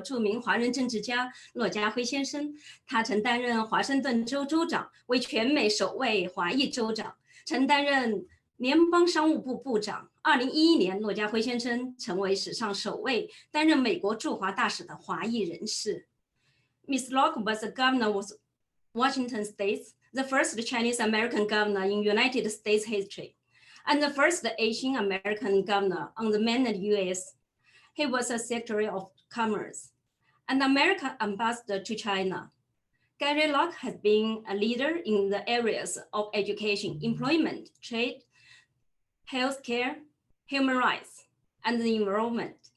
著名华人政治家骆家辉先生，他曾担任华盛顿州州长，为全美首位华裔州长，曾担任联邦商务部部长。2011年，骆家辉先生成为史上首位担任美国驻华大使的华裔人士。Ms. Locke was the governor of Washington State, the first Chinese American governor in United States history, and the first Asian American governor on the mainland U.S. He was a Secretary of Commerce and American ambassador to China. Gary Locke has been a leader in the areas of education, employment, trade, healthcare, human rights, and the environment.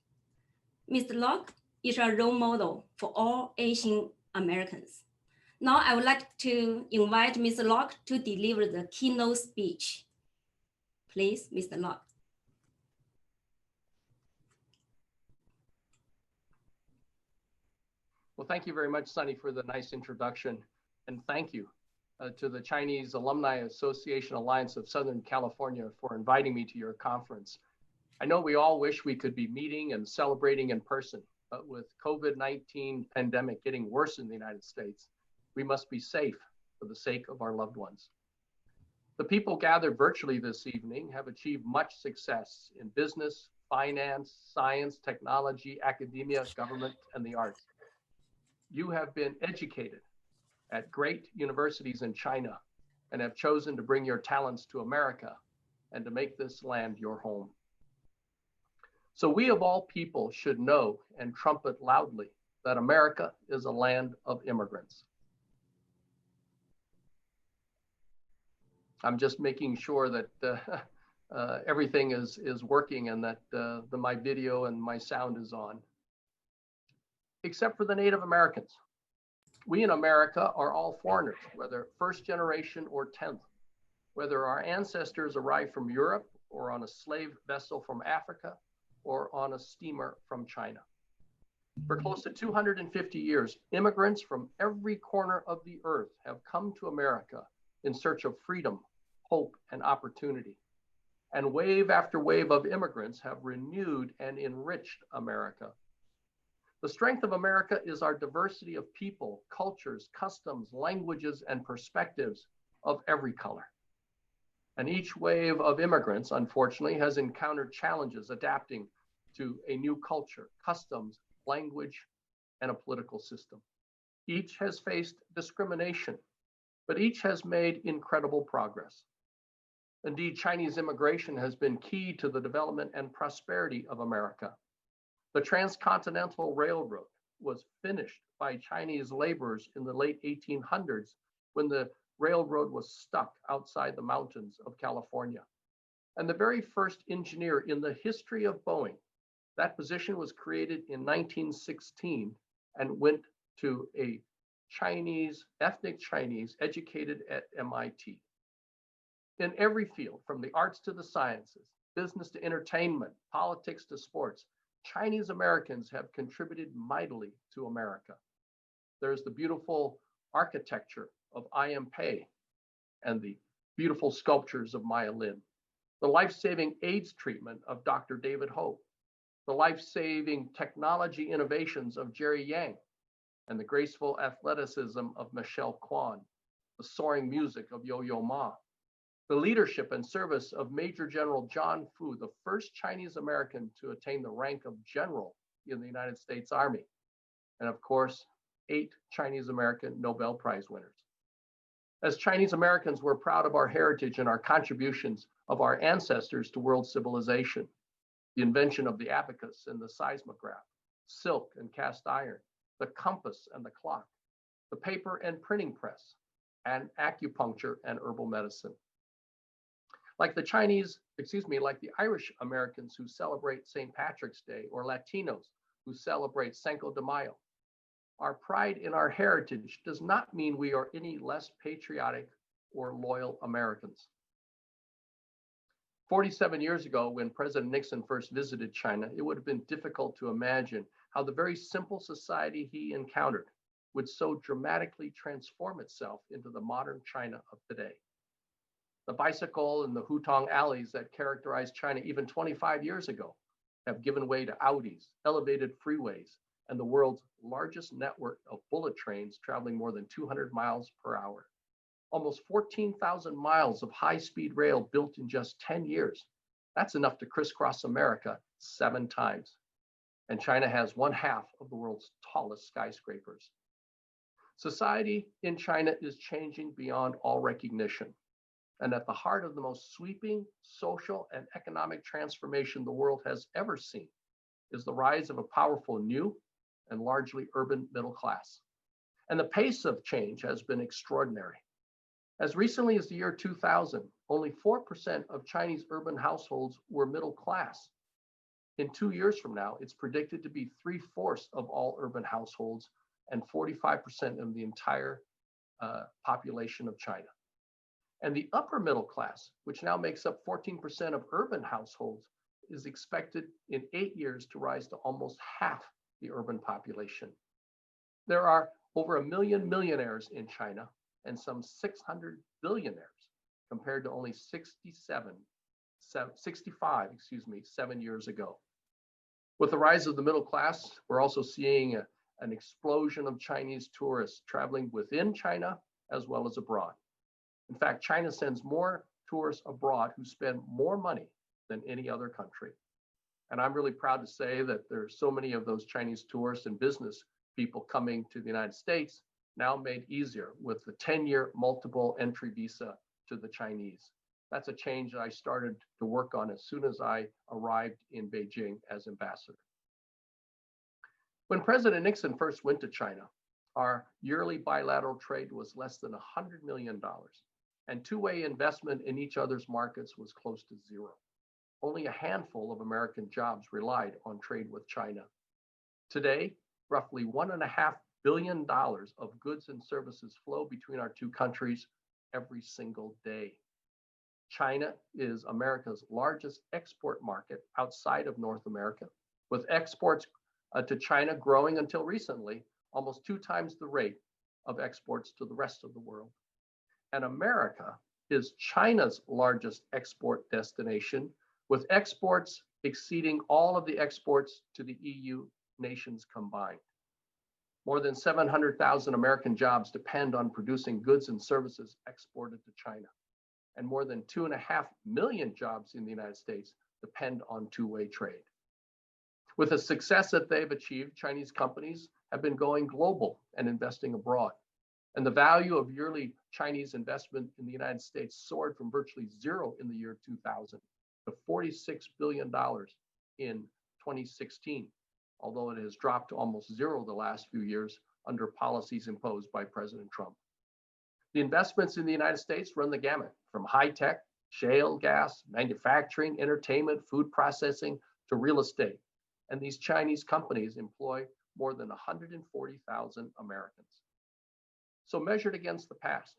Mr. Locke is a role model for all Asian Americans. Now I would like to invite Mr. Locke to deliver the keynote speech. Please, Mr. Locke. Well, thank you very much, Sunny, for the nice introduction. And thank you to the Chinese Alumni Association Alliance of Southern California for inviting me to your conference. I know we all wish we could be meeting and celebrating in person, but with COVID-19 pandemic getting worse in the United States, we must be safe for the sake of our loved ones. The people gathered virtually this evening have achieved much success in business, finance, science, technology, academia, government, and the arts. You have been educated at great universities in China and have chosen to bring your talents to America and to make this land your home. So we of all people should know and trumpet loudly that America is a land of immigrants. I'm just making sure that everything is working and that my video and my sound is on. Except for the Native Americans. We in America are all foreigners, whether first generation or 10th, whether our ancestors arrived from Europe or on a slave vessel from Africa or on a steamer from China. For close to 250 years, immigrants from every corner of the earth have come to America in search of freedom, hope, and opportunity. And wave after wave of immigrants have renewed and enriched America. The strength of America is our diversity of people, cultures, customs, languages, and perspectives of every color. And each wave of immigrants, unfortunately, has encountered challenges adapting to a new culture, customs, language, and a political system. Each has faced discrimination, but each has made incredible progress. Indeed, Chinese immigration has been key to the development and prosperity of America. The Transcontinental Railroad was finished by Chinese laborers in the late 1800s when the railroad was stuck outside the mountains of California. And the very first engineer in the history of Boeing, that position was created in 1916 and went to a Chinese, ethnic Chinese, educated at MIT. In every field, from the arts to the sciences, business to entertainment, politics to sports, Chinese Americans have contributed mightily to America. There's the beautiful architecture of I. M. Pei and the beautiful sculptures of Maya Lin, the life-saving AIDS treatment of Dr. David Ho, the life-saving technology innovations of Jerry Yang, and the graceful athleticism of Michelle Kwan, the soaring music of Yo-Yo Ma, the leadership and service of Major General John Fu, the first Chinese American to attain the rank of general in the United States Army, and of course, 8 Chinese American Nobel Prize winners. As Chinese Americans, we're proud of our heritage and our contributions of our ancestors to world civilization, the invention of the abacus and the seismograph, silk and cast iron, the compass and the clock, the paper and printing press, and acupuncture and herbal medicine. Like the Irish Americans who celebrate St. Patrick's Day, or Latinos who celebrate Cinco de Mayo. Our pride in our heritage does not mean we are any less patriotic or loyal Americans. 47 years ago, when President Nixon first visited China, it would have been difficult to imagine how the very simple society he encountered would so dramatically transform itself into the modern China of today. The bicycle and the hutong alleys that characterized China even 25 years ago have given way to Audis, elevated freeways, and the world's largest network of bullet trains traveling more than 200 miles per hour. Almost 14,000 miles of high-speed rail built in just 10 years. That's enough to crisscross America 7 times. And China has 1/2 of the world's tallest skyscrapers. Society in China is changing beyond all recognition. And at the heart of the most sweeping social and economic transformation the world has ever seen is the rise of a powerful new and largely urban middle class. And the pace of change has been extraordinary. As recently as the year 2000, only 4% of Chinese urban households were middle class. In 2 years from now, it's predicted to be 3/4 of all urban households and 45% of the entire population of China. And the upper middle class, which now makes up 14% of urban households, is expected in 8 years to rise to almost half the urban population. There are over 1 million millionaires in China and some 600 billionaires compared to only 65, 7 years ago. With the rise of the middle class, we're also seeing an explosion of Chinese tourists traveling within China as well as abroad. In fact, China sends more tourists abroad who spend more money than any other country. And I'm really proud to say that there's so many of those Chinese tourists and business people coming to the United States now made easier with the 10-year multiple entry visa to the Chinese. That's a change that I started to work on as soon as I arrived in Beijing as ambassador. When President Nixon first went to China, our yearly bilateral trade was less than $100 million, and two-way investment in each other's markets was close to zero. Only a handful of American jobs relied on trade with China. Today, roughly $1.5 billion of goods and services flow between our two countries every single day. China is America's largest export market outside of North America, with exports to China growing until recently almost 2 times the rate of exports to the rest of the world. And America is China's largest export destination, with exports exceeding all of the exports to the EU nations combined. More than 700,000 American jobs depend on producing goods and services exported to China. And more than 2.5 million jobs in the United States depend on two-way trade. With the success that they've achieved, Chinese companies have been going global and investing abroad. And the value of yearly Chinese investment in the United States soared from virtually zero in the year 2000 to $46 billion in 2016, although it has dropped to almost zero the last few years under policies imposed by President Trump. The investments in the United States run the gamut from high-tech, shale gas, manufacturing, entertainment, food processing, to real estate. And these Chinese companies employ more than 140,000 Americans. So measured against the past,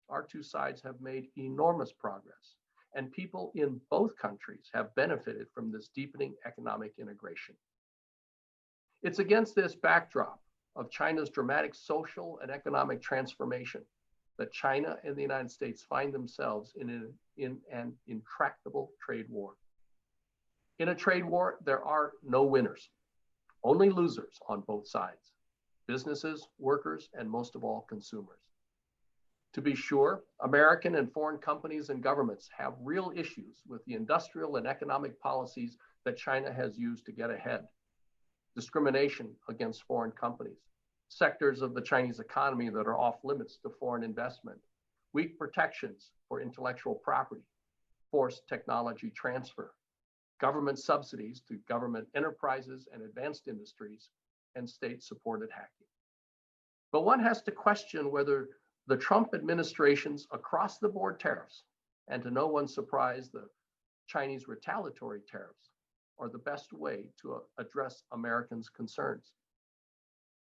our two sides have made enormous progress, and people in both countries have benefited from this deepening economic integration. It's against this backdrop of China's dramatic social and economic transformation that China and the United States find themselves in an intractable trade war. In a trade war, there are no winners, only losers on both sides: businesses, workers, and most of all, consumers. To be sure, American and foreign companies and governments have real issues with the industrial and economic policies that China has used to get ahead. Discrimination against foreign companies, sectors of the Chinese economy that are off limits to foreign investment, weak protections for intellectual property, forced technology transfer, government subsidies to government enterprises and advanced industries, and state-supported hacking. But one has to question whether the Trump administration's across-the-board tariffs, and to no one's surprise, the Chinese retaliatory tariffs, are the best way to address Americans' concerns.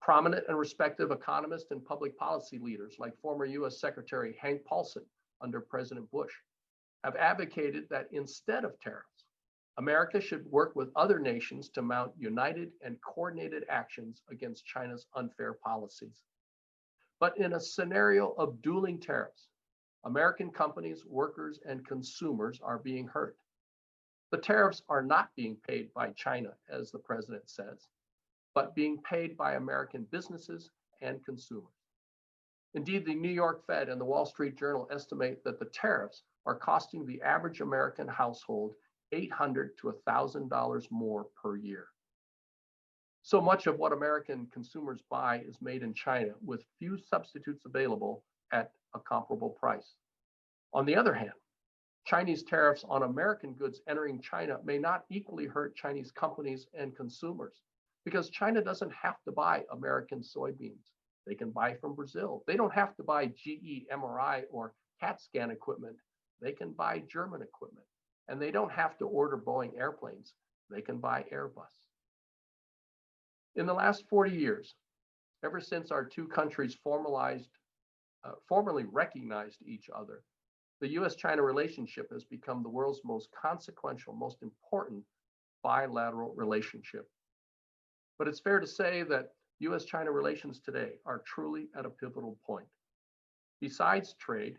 Prominent and respected economists and public policy leaders like former US Secretary Hank Paulson under President Bush have advocated that instead of tariffs, America should work with other nations to mount united and coordinated actions against China's unfair policies. But in a scenario of dueling tariffs, American companies, workers, and consumers are being hurt. The tariffs are not being paid by China, as the president says. but being paid by American businesses and consumers. Indeed, the New York Fed and the Wall Street Journal estimate that the tariffs are costing the average American household $800 to $1,000 more per year. So much of what American consumers buy is made in China with few substitutes available at a comparable price. On the other hand, Chinese tariffs on American goods entering China may not equally hurt Chinese companies and consumers because China doesn't have to buy American soybeans. They can buy from Brazil. They don't have to buy GE, MRI, or CAT scan equipment. They can buy German equipment. And they don't have to order Boeing airplanes. They can buy Airbus. In the last 40 years, ever since our two countries formally recognized each other, the US-China relationship has become the world's most consequential, most important bilateral relationship. But it's fair to say that US-China relations today are truly at a pivotal point. Besides trade,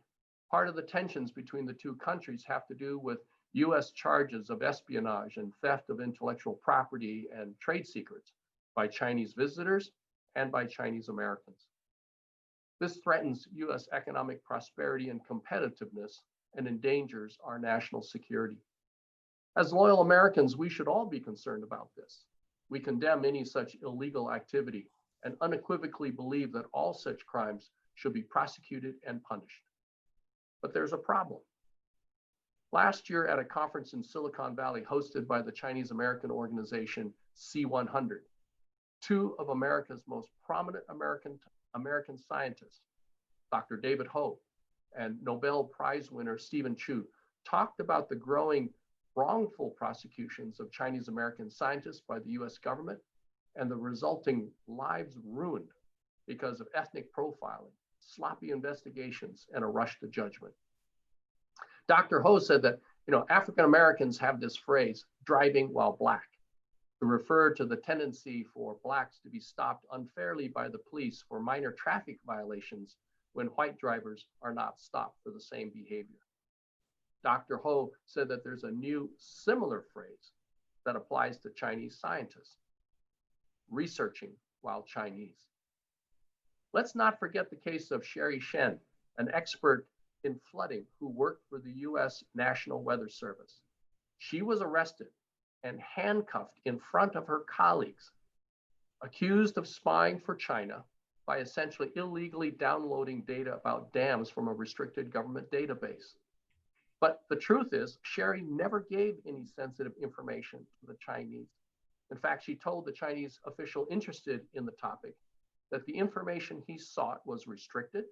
part of the tensions between the two countries have to do with US charges of espionage and theft of intellectual property and trade secrets by Chinese visitors and by Chinese Americans. This threatens US economic prosperity and competitiveness and endangers our national security. As loyal Americans, we should all be concerned about this. We condemn any such illegal activity and unequivocally believe that all such crimes should be prosecuted and punished. But there's a problem. Last year at a conference in Silicon Valley hosted by the Chinese American organization C100, two of America's most prominent American scientists, Dr. David Ho and Nobel Prize winner Stephen Chu, talked about the growing wrongful prosecutions of Chinese American scientists by the US government and the resulting lives ruined because of ethnic profiling, sloppy investigations, and a rush to judgment. Dr. Ho said that, African Americans have this phrase, driving while black, to refer to the tendency for blacks to be stopped unfairly by the police for minor traffic violations when white drivers are not stopped for the same behavior. Dr. Ho said that there's a new similar phrase that applies to Chinese scientists, researching while Chinese. Let's not forget the case of Sherry Shen, an expert in flooding who worked for the US National Weather Service. She was arrested and handcuffed in front of her colleagues, accused of spying for China by essentially illegally downloading data about dams from a restricted government database. But the truth is, Sherry never gave any sensitive information to the Chinese. In fact, she told the Chinese official interested in the topic that the information he sought was restricted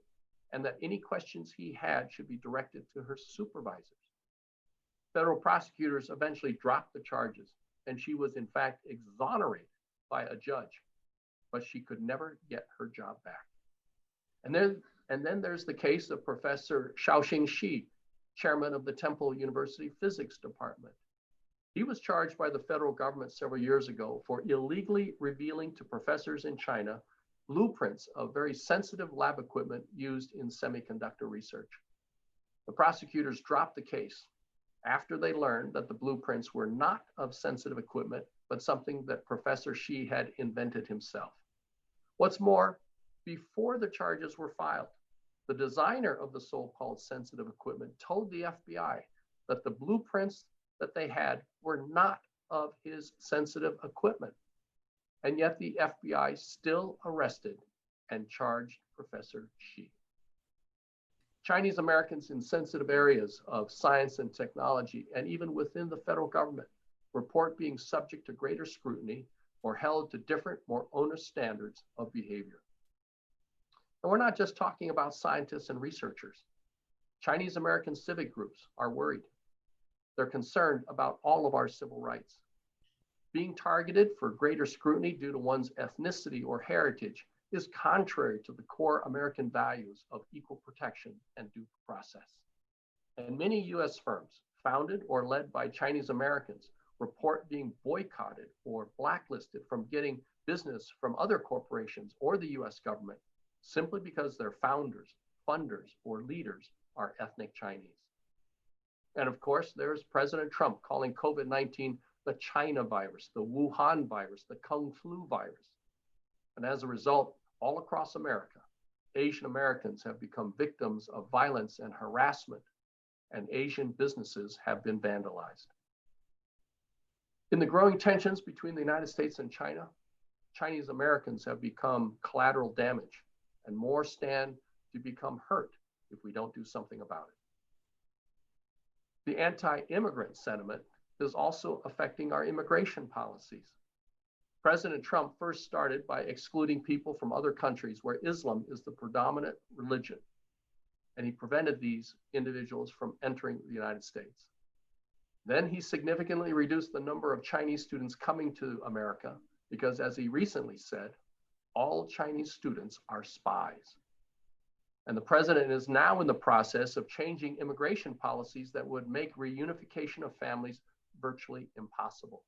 and that any questions he had should be directed to her supervisors. Federal prosecutors eventually dropped the charges, and she was in fact exonerated by a judge, but she could never get her job back. And then there's the case of Professor Shaoxing Shi, chairman of the Temple University Physics Department. He was charged by the federal government several years ago for illegally revealing to professors in China blueprints of very sensitive lab equipment used in semiconductor research. The prosecutors dropped the case after they learned that the blueprints were not of sensitive equipment, but something that Professor Shi had invented himself. What's more, before the charges were filed, the designer of the so-called sensitive equipment told the FBI that the blueprints that they had were not of his sensitive equipment. And yet the FBI still arrested and charged Professor Shi. Chinese Americans in sensitive areas of science and technology, and even within the federal government, report being subject to greater scrutiny or held to different, more onerous standards of behavior. And we're not just talking about scientists and researchers. Chinese American civic groups are worried. They're concerned about all of our civil rights. Being targeted for greater scrutiny due to one's ethnicity or heritage is contrary to the core American values of equal protection and due process. And many US firms, founded or led by Chinese Americans, report being boycotted or blacklisted from getting business from other corporations or the US government simply because their founders, funders, or leaders are ethnic Chinese. And of course, there's President Trump calling COVID-19 the China virus, the Wuhan virus, the Kung flu virus. And as a result, all across America, Asian Americans have become victims of violence and harassment, and Asian businesses have been vandalized. In the growing tensions between the United States and China, Chinese Americans have become collateral damage, and more stand to become hurt if we don't do something about it. The anti-immigrant sentiment is also affecting our immigration policies. President Trump first started by excluding people from other countries where Islam is the predominant religion, and he prevented these individuals from entering the United States. Then he significantly reduced the number of Chinese students coming to America because, as he recently said, all Chinese students are spies. And the president is now in the process of changing immigration policies that would make reunification of families virtually impossible.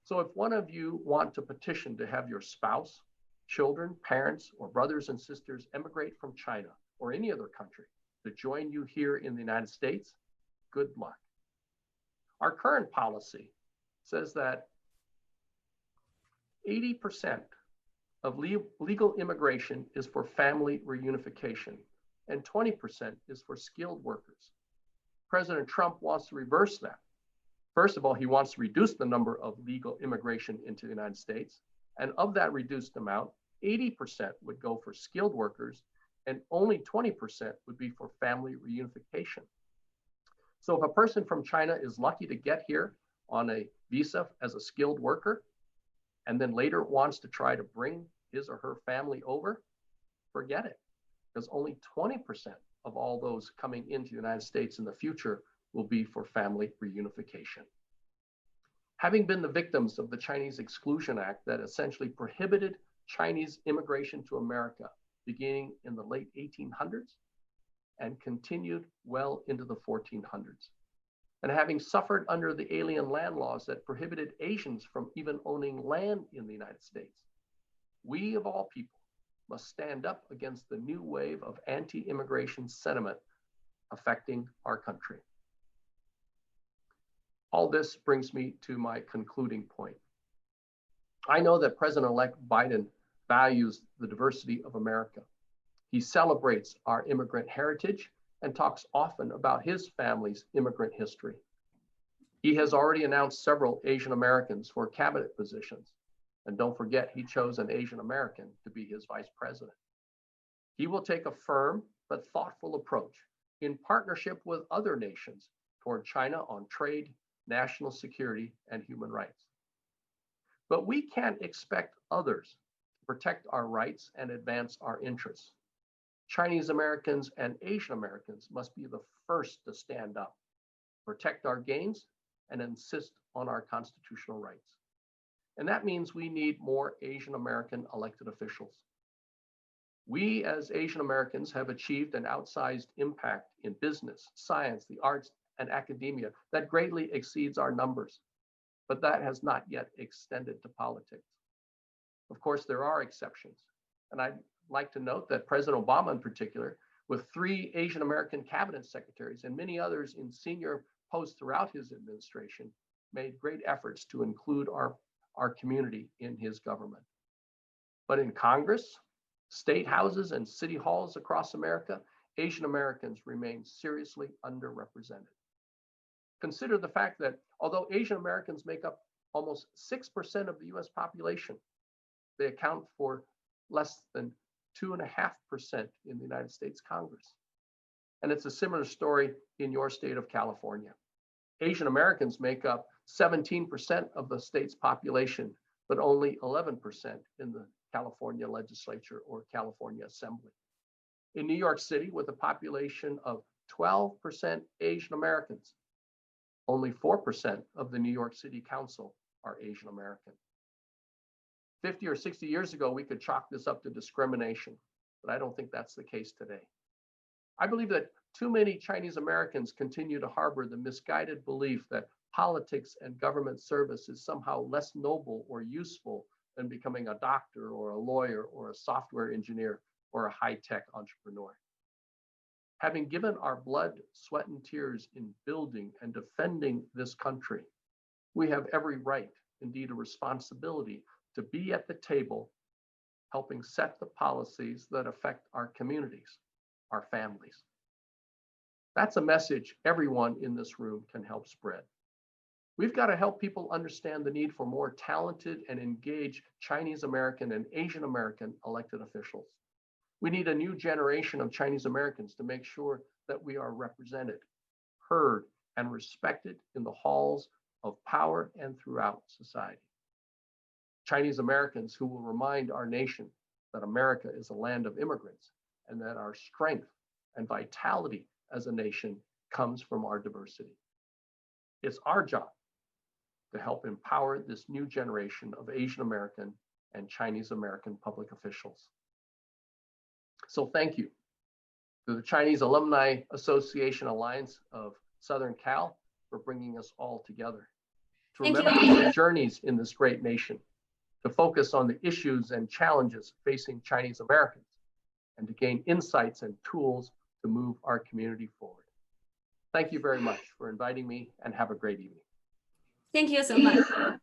So if one of you want to petition to have your spouse, children, parents, or brothers and sisters emigrate from China or any other country to join you here in the United States, good luck. Our current policy says that 80% of legal immigration is for family reunification, and 20% is for skilled workers. President Trump wants to reverse that. First of all, he wants to reduce the number of legal immigration into the United States. And of that reduced amount, 80% would go for skilled workers and only 20% would be for family reunification. So if a person from China is lucky to get here on a visa as a skilled worker, and then later wants to try to bring his or her family over, forget it, because only 20% of all those coming into the United States in the future will be for family reunification. Having been the victims of the Chinese Exclusion Act that essentially prohibited Chinese immigration to America beginning in the late 1800s and continued well into the 1400s. And having suffered under the alien land laws that prohibited Asians from even owning land in the United States, we of all people must stand up against the new wave of anti-immigration sentiment affecting our country. All this brings me to my concluding point. I know that President-elect Biden values the diversity of America. He celebrates our immigrant heritage and talks often about his family's immigrant history. He has already announced several Asian Americans for cabinet positions. And don't forget, he chose an Asian American to be his vice president. He will take a firm but thoughtful approach in partnership with other nations toward China on trade, national security, and human rights. But we can't expect others to protect our rights and advance our interests. Chinese Americans and Asian Americans must be the first to stand up, protect our gains, and insist on our constitutional rights. And that means we need more Asian American elected officials. We as Asian Americans have achieved an outsized impact in business, science, the arts, and academia that greatly exceeds our numbers, but that has not yet extended to politics. Of course, there are exceptions. And I'd like to note that President Obama in particular, with 3 Asian American cabinet secretaries and many others in senior posts throughout his administration, made great efforts to include our community in his government. But in Congress, state houses, and city halls across America, Asian Americans remain seriously underrepresented. Consider the fact that although Asian Americans make up almost 6% of the US population, they account for less than 2.5% in the United States Congress. And it's a similar story in your state of California. Asian Americans make up 17% of the state's population, but only 11% in the California legislature or California Assembly. In New York City, with a population of 12% Asian Americans, only 4% of the New York City Council are Asian American. 50 or 60 years ago, we could chalk this up to discrimination, but I don't think that's the case today. I believe that too many Chinese Americans continue to harbor the misguided belief that politics and government service is somehow less noble or useful than becoming a doctor or a lawyer or a software engineer or a high-tech entrepreneur. Having given our blood, sweat, and tears in building and defending this country, we have every right, indeed a responsibility, to be at the table helping set the policies that affect our communities, our families. That's a message everyone in this room can help spread. We've got to help people understand the need for more talented and engaged Chinese American and Asian American elected officials. We need a new generation of Chinese Americans to make sure that we are represented, heard, and respected in the halls of power and throughout society. Chinese Americans who will remind our nation that America is a land of immigrants and that our strength and vitality as a nation comes from our diversity. It's our job to help empower this new generation of Asian American and Chinese American public officials. So thank you to the Chinese Alumni Association Alliance of Southern Cal for bringing us all together, to remember the journeys in this great nation, to focus on the issues and challenges facing Chinese Americans, and to gain insights and tools to move our community forward. Thank you very much for inviting me, and have a great evening. Thank you so much.